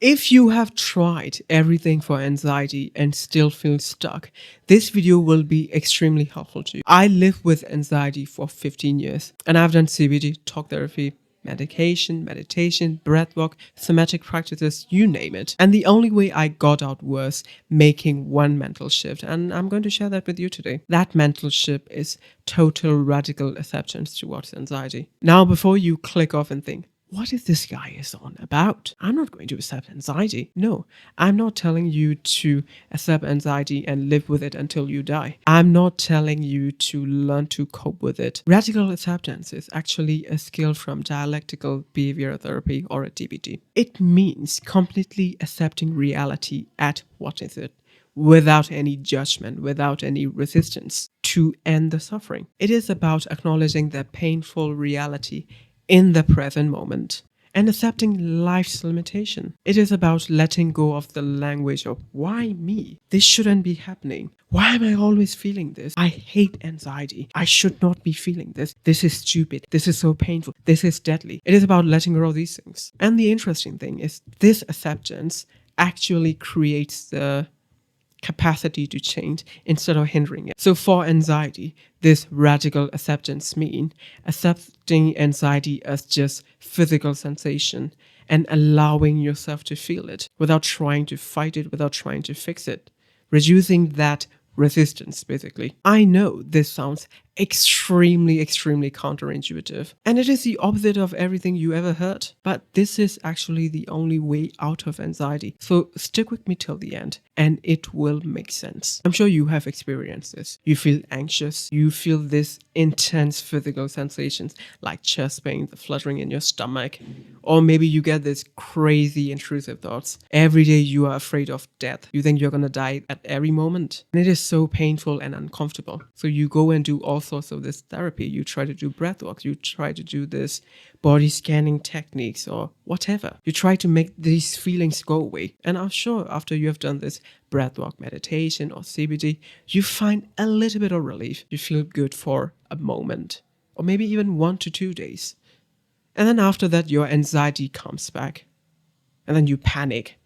If you have tried everything for anxiety and still feel stuck, this video will be extremely helpful to you. I live with anxiety for 15 years and I've done CBT, talk therapy, medication, meditation, breathwork, somatic practices, you name it. And the only way I got out was making one mental shift. And I'm going to share that with you today. That mental shift is total radical acceptance towards anxiety. Now, before you click off and think, what is this guy is on about? I'm not going to accept anxiety. No, I'm not telling you to accept anxiety and live with it until you die. I'm not telling you to learn to cope with it. Radical acceptance is actually a skill from dialectical behavioral therapy or a DBT. It means completely accepting reality at what is it, without any judgment, without any resistance, to end the suffering. It is about acknowledging the painful reality in the present moment and accepting life's limitation. It is about letting go of the language of why me? This shouldn't be happening. Why am I always feeling this? I hate anxiety. I should not be feeling this. This is stupid. This is so painful. This is deadly. It is about letting go of these things. And the interesting thing is this acceptance actually creates the capacity to change instead of hindering it. So for anxiety, this radical acceptance means accepting anxiety as just physical sensation and allowing yourself to feel it without trying to fight it, without trying to fix it. Reducing that resistance, basically. I know this sounds extremely counterintuitive, and it is the opposite of everything you ever heard, but this is actually the only way out of anxiety. So stick with me till the end and it will make sense. I'm sure you have experienced this. You feel anxious, you feel this intense physical sensations like chest pain, the fluttering in your stomach, or maybe you get this crazy intrusive thoughts. Every day you are afraid of death. You think you're gonna die at every moment, and it is so painful and uncomfortable. So you go and do all sorts of this therapy. You try to do breathwork, you try to do this body scanning techniques or whatever. You try to make these feelings go away. And I'm sure after you have done this breathwork, meditation or CBT, you find a little bit of relief. You feel good for a moment or maybe even 1 to 2 days. And then after that, your anxiety comes back and then you panic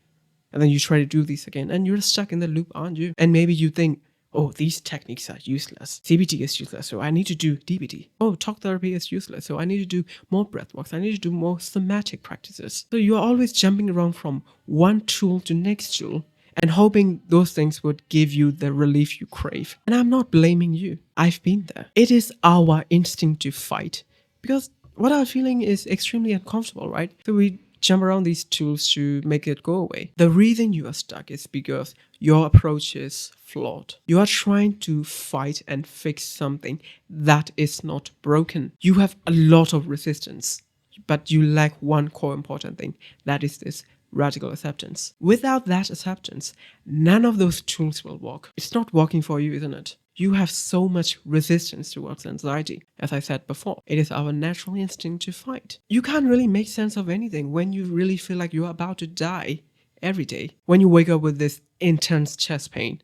and then you try to do this again and you're stuck in the loop, aren't you? And maybe you think, oh, these techniques are useless. CBT is useless, so I need to do DBT. Oh, talk therapy is useless, so I need to do more breathwork. I need to do more somatic practices. So you're always jumping around from one tool to next tool and hoping those things would give you the relief you crave. And I'm not blaming you. I've been there. It is our instinct to fight because what I'm feeling is extremely uncomfortable, right? So we jump around these tools to make it go away. The reason you are stuck is because your approach is flawed. You are trying to fight and fix something that is not broken. You have a lot of resistance, but you lack one core important thing. That is this radical acceptance. Without that acceptance, none of those tools will work. It's not working for you, isn't it? You have so much resistance towards anxiety. As I said before, it is our natural instinct to fight. You can't really make sense of anything when you really feel like you're about to die every day. When you wake up with this intense chest pain,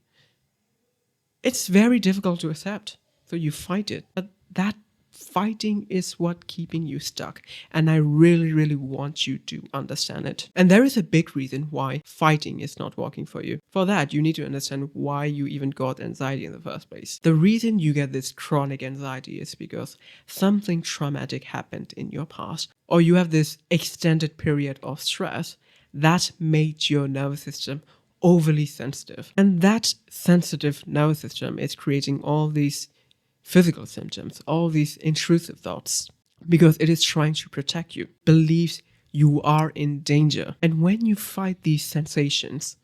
it's very difficult to accept. So you fight it. But that fighting is what keeping you stuck. And I really want you to understand it. And there is a big reason why fighting is not working for you. For that, you need to understand why you even got anxiety in the first place. The reason you get this chronic anxiety is because something traumatic happened in your past, or you have this extended period of stress that made your nervous system overly sensitive. And that sensitive nervous system is creating all these physical symptoms, all these intrusive thoughts, because it is trying to protect you, believes you are in danger. And when you fight these sensations,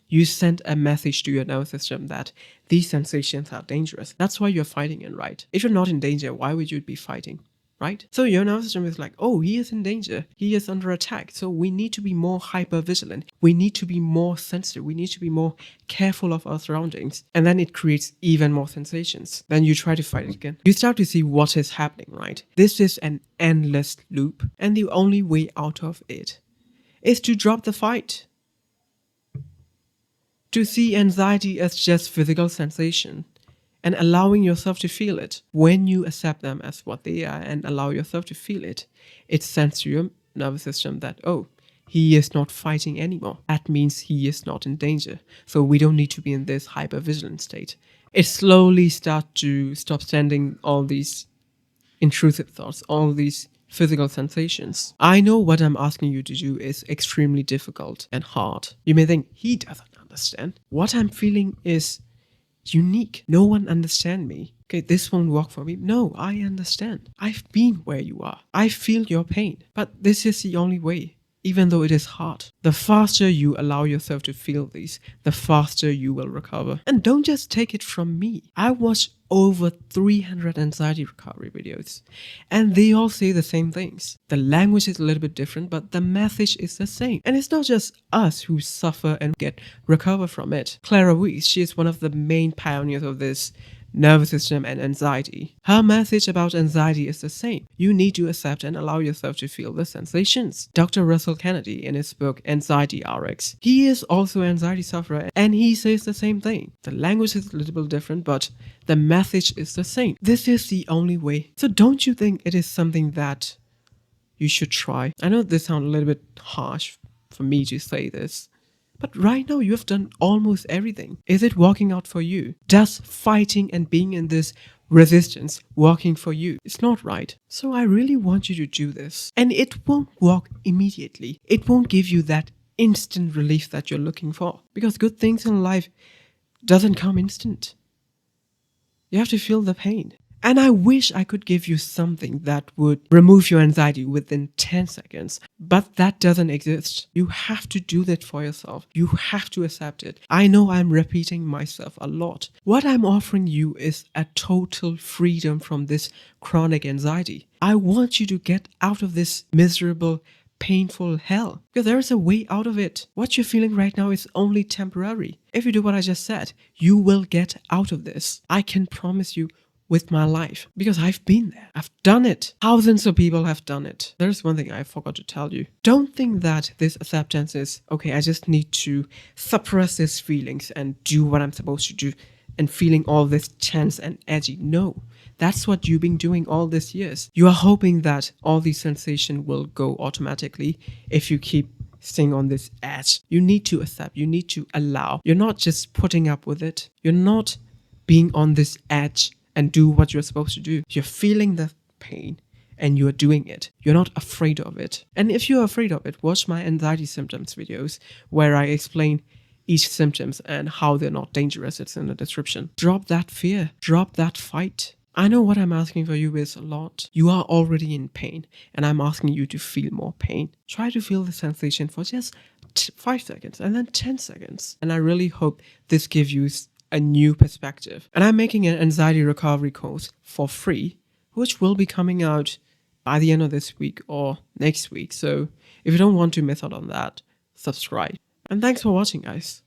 you send a message to your nervous system that these sensations are dangerous. That's why you're fighting it, right? If you're not in danger, why would you be fighting? Right? So your nervous system is like, oh, he is in danger. He is under attack. So we need to be more hyper vigilant. We need to be more sensitive. We need to be more careful of our surroundings. And then it creates even more sensations. Then you try to fight it again. You start to see what is happening, right? This is an endless loop. And the only way out of it is to drop the fight. To see anxiety as just physical sensation and allowing yourself to feel it. When you accept them as what they are and allow yourself to feel it, it sends to your nervous system that, oh, he is not fighting anymore. That means he is not in danger. So we don't need to be in this hypervigilant state. It slowly starts to stop sending all these intrusive thoughts, all these physical sensations. I know what I'm asking you to do is extremely difficult and hard. You may think, he doesn't understand. What I'm feeling is unique. No one understands me. Okay, this won't work for me. No, I understand. I've been where you are. I feel your pain. But this is the only way, even though it is hard. The faster you allow yourself to feel these, the faster you will recover. And don't just take it from me. I watched over 300 anxiety recovery videos, and they all say the same things. The language is a little bit different, but the message is the same. And it's not just us who suffer and recover from it. Clara Weiss, she is one of the main pioneers of this nervous system and anxiety. Her message about anxiety is the same. You need to accept and allow yourself to feel the sensations. Dr. Russell Kennedy, in his book Anxiety RX, he is also an anxiety sufferer, and he says the same thing. The language is a little bit different, but the message is the same. This is the only way. So don't you think it is something that you should try? I know this sounds a little bit harsh for me to say this, but right now you have done almost everything. Is it working out for you? Does fighting and being in this resistance working for you? It's not right. So I really want you to do this. And it won't work immediately. It won't give you that instant relief that you're looking for. Because good things in life doesn't come instant. You have to feel the pain. And I wish I could give you something that would remove your anxiety within 10 seconds. But that doesn't exist. You have to do that for yourself. You have to accept it. I know I'm repeating myself a lot. What I'm offering you is a total freedom from this chronic anxiety. I want you to get out of this miserable, painful hell. Because there is a way out of it. What you're feeling right now is only temporary. If you do what I just said, you will get out of this. I can promise you, with my life, because I've been there. I've done it. Thousands of people have done it. There's one thing I forgot to tell you. Don't think that this acceptance is, okay, I just need to suppress these feelings and do what I'm supposed to do and feeling all this tense and edgy. No, that's what you've been doing all these years. You are hoping that all these sensations will go automatically if you keep staying on this edge. You need to accept. You need to allow. You're not just putting up with it. You're not being on this edge and do what you're supposed to do. You're feeling the pain and you're doing it. You're not afraid of it. And if you're afraid of it, watch my anxiety symptoms videos where I explain each symptoms and how they're not dangerous. It's in the description. Drop that fear. Drop that fight. I know what I'm asking for you is a lot. You are already in pain, and I'm asking you to feel more pain. Try to feel the sensation for just 5 seconds and then 10 seconds. And I really hope this gives you a new perspective. And I'm making an anxiety recovery course for free, which will be coming out by the end of this week or next week. So if you don't want to miss out on that, subscribe. And thanks for watching, guys.